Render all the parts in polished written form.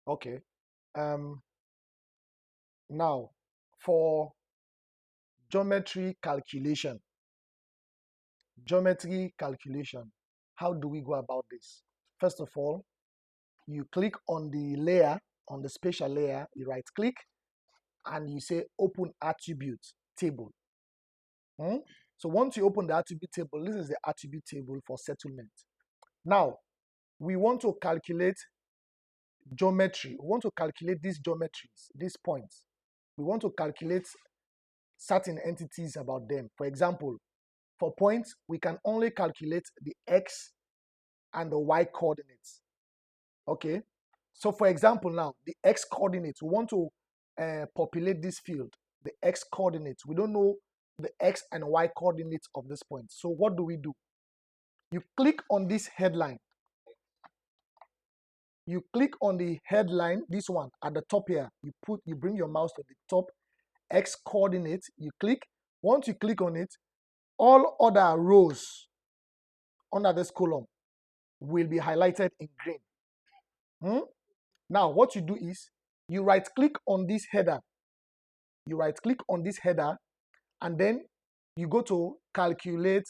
Okay. Um, Now, for geometry calculation, how do we go about this? First of all, you click on the layer, on the spatial layer, you right click and you say open attribute table. So once you open the attribute table, this is the attribute table for settlement. Now, we want to calculate geometry. We want to calculate these geometries, these points. We want to calculate certain entities about them. For example, for points, we can only calculate the x and the y coordinates. Okay. So for example, now the x coordinates, we want to populate this field, the x coordinates. We don't know the x and y coordinates of this point. So what do? You click on this headline. You click on the headline, this one at the top here. You bring your mouse to the top, x coordinates. You click. Once you click on it, all other rows under this column will be highlighted in green. Now, what you do is you right click on this header. You right click on this header and then you go to calculate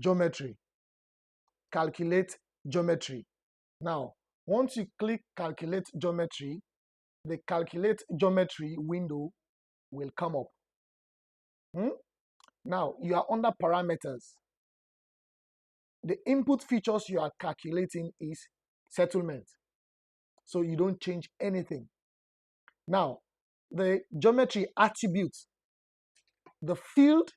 geometry. Calculate geometry. Now, once you click calculate geometry, the calculate geometry window will come up. Now, you are under parameters. The input features you are calculating is settlement. So you don't change anything. Now, the geometry attributes, the field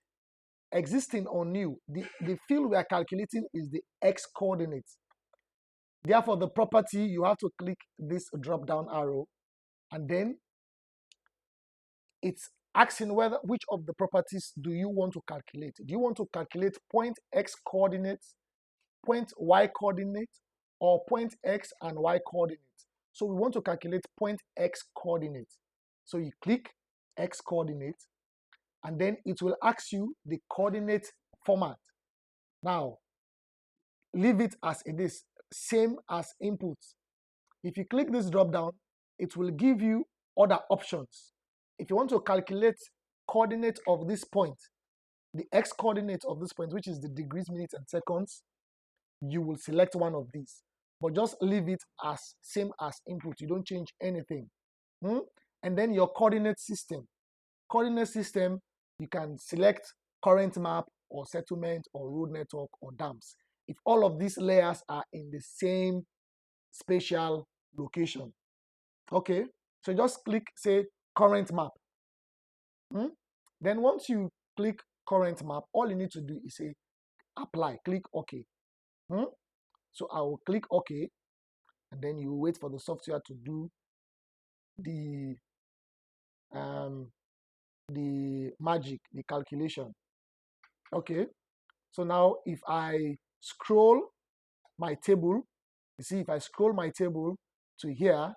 existing on new, the field we are calculating is the x coordinates. Therefore, the property, you have to click this drop down arrow and then it's asking which of the properties do you want to calculate. Do you want to calculate point x coordinates, point y coordinates, or point x and y coordinates? So we want to calculate point x coordinates. So you click x coordinates and then it will ask you the coordinate format. Now, leave it as it is, same as inputs. If you click this drop down, it will give you other options. If you want to calculate coordinate of this point, the x coordinate of this point, which is the degrees, minutes, and seconds, you will select one of these. But just leave it as same as input. You don't change anything. And then your coordinate system. Coordinate system, you can select current map or settlement or road network or dams. If all of these layers are in the same spatial location. Okay, so just click, say, current map. Then once you click current map, all you need to do is say apply, click OK. So I will click OK, and then you wait for the software to do the magic, the calculation. Okay, so now if I scroll my table, you see, if I scroll my table to here,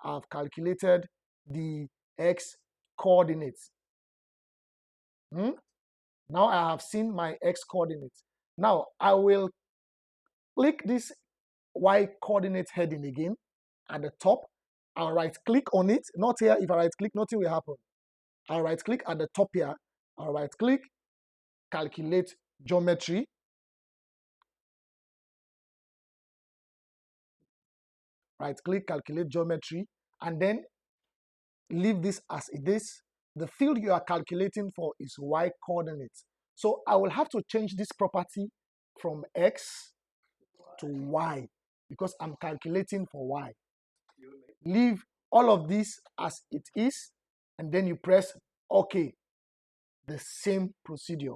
I've calculated the x coordinates. Now I have seen my x coordinates. Now I will click this y coordinate heading again at the top. I'll right click on it. Not here. If I right click, nothing will happen. I'll right click at the top here. I'll right click, calculate geometry. Right click, calculate geometry, and then leave this as it is. The field you are calculating for is y coordinates. So I will have to change this property from x to y because I'm calculating for y. Leave all of this as it is, and then you press OK. The same procedure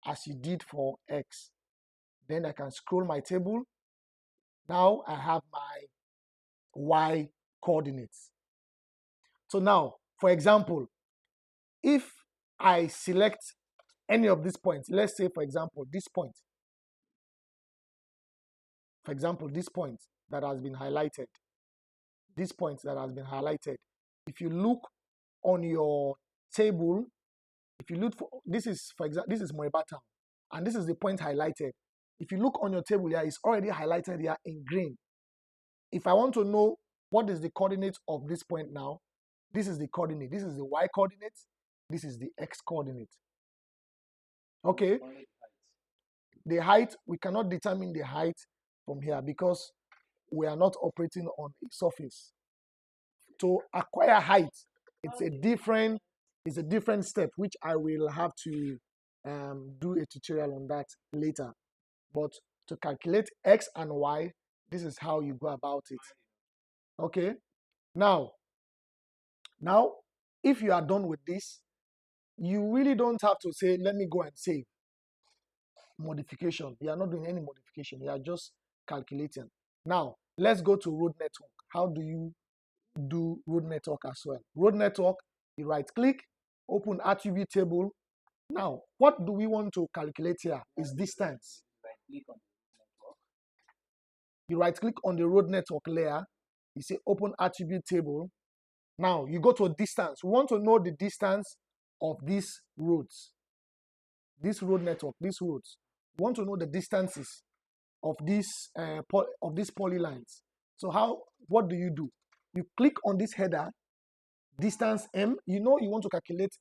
as you did for x. Then I can scroll my table. Now I have my y coordinates. So now, for example, if I select any of these points, let's say, for example, this point. For example, this point that has been highlighted. This point that has been highlighted. If you look on your table, if you look for, this is, for example, this is Moriba Town, and this is the point highlighted. If you look on your table here, it's already highlighted here in green. If I want to know What is the coordinate of this point now? This is the coordinate. This is the y coordinate. This is the x coordinate. Okay. The height, we cannot determine the height from here because we are not operating on a surface. To acquire height, it's a different step, which I will have to do a tutorial on that later. But to calculate x and y, this is how you go about it. Okay. Now, if you are done with this, you really don't have to say, let me go and save. Modification. You are not doing any modification. You are just calculating. Now, let's go to road network. How do you do road network as well? Road network, you right click, open attribute table. Now, what do we want to calculate here is distance. You right click on the road network layer. You say open attribute table. Now, you go to distance. We want to know the distance of these roads. This road network, these roads. We want to know the distances of these polylines. So what do? You click on this header, distance m. You know you want to calculate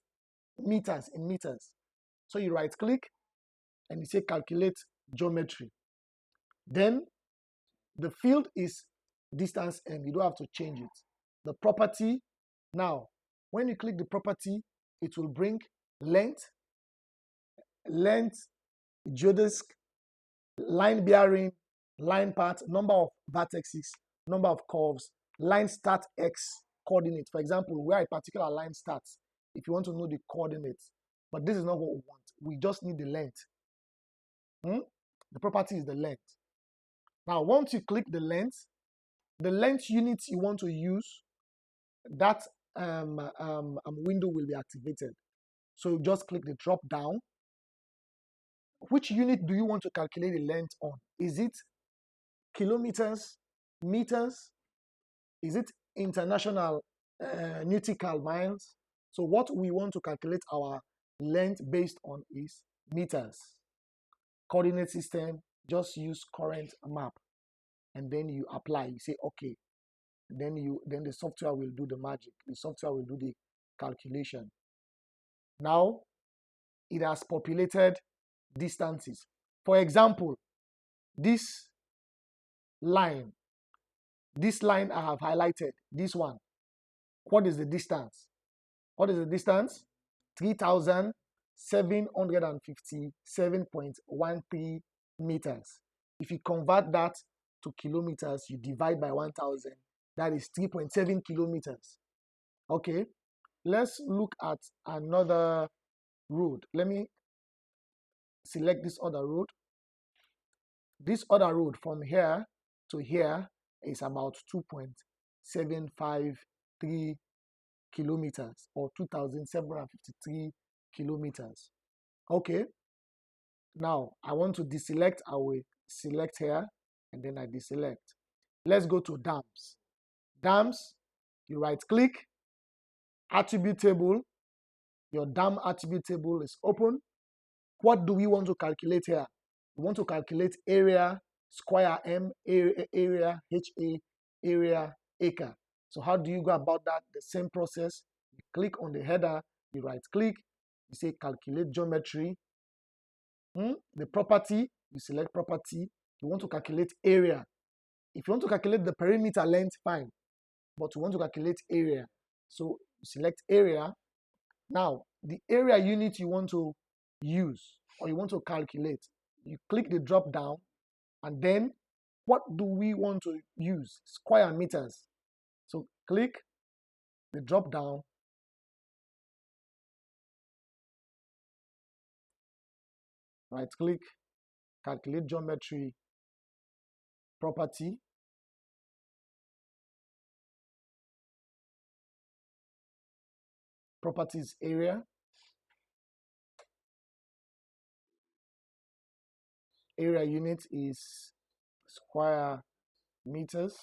meters in meters. So you right click and you say calculate geometry. Then the field is distance m. You don't have to change it. The property, now when you click the property, it will bring length, geodesic, line bearing, line path, number of vertices, number of curves, line start x coordinate. For example, where a particular line starts, if you want to know the coordinates. But this is not what we want. We just need the length. The property is the length. Now, once you click the length unit you want to use, that window will be activated. So just click the drop down. Which unit do you want to calculate the length on? Is it kilometers, meters? Is it international nautical miles? So what we want to calculate our length based on is meters. Coordinate system, just use current map, and then you apply. You say okay. Then the software will do the magic. The software will do the calculation. Now it has populated distances. For example, this line I have highlighted, this one. What is the distance? What is the distance? 3,757.13 meters. If you convert that to kilometers, you divide by 1,000. That is 3.7 kilometers. Okay, let's look at another road. Let me select this other road. This other road from here to here is about 2.753 kilometers or 2,753 kilometers. Okay, now I want to deselect. I will select here and then I deselect. Let's go to dams. Dams, you right click, attribute table. Your dam attribute table is open. What do we want to calculate here? We want to calculate area, square m, area, ha, area, acre. So how do you go about that? The same process. You click on the header, you right click, you say calculate geometry. The property, you select property. You want to calculate area. If you want to calculate the perimeter length, fine. But you want to calculate area. So you select area. Now, the area unit you want to use or you want to calculate, you click the drop down, and then what do we want to use? Square meters. So click the drop down. Right click, calculate geometry, property. Properties area. Area unit is square meters.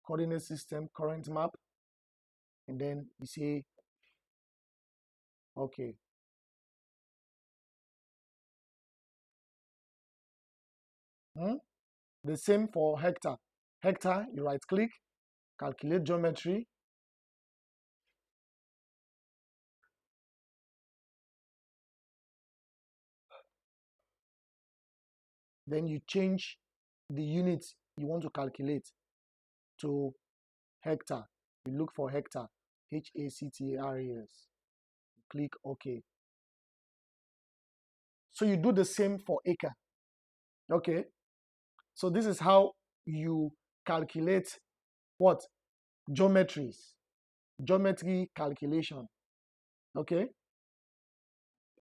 Coordinate system, current map. And then you say, okay. Hmm? The same for hectare. Hectare, you right click, calculate geometry. Then you change the units you want to calculate to hectare. You look for hectare, HACTARES. Click OK. So you do the same for acre. Okay. So this is how you calculate what? Geometries. Geometry calculation. Okay.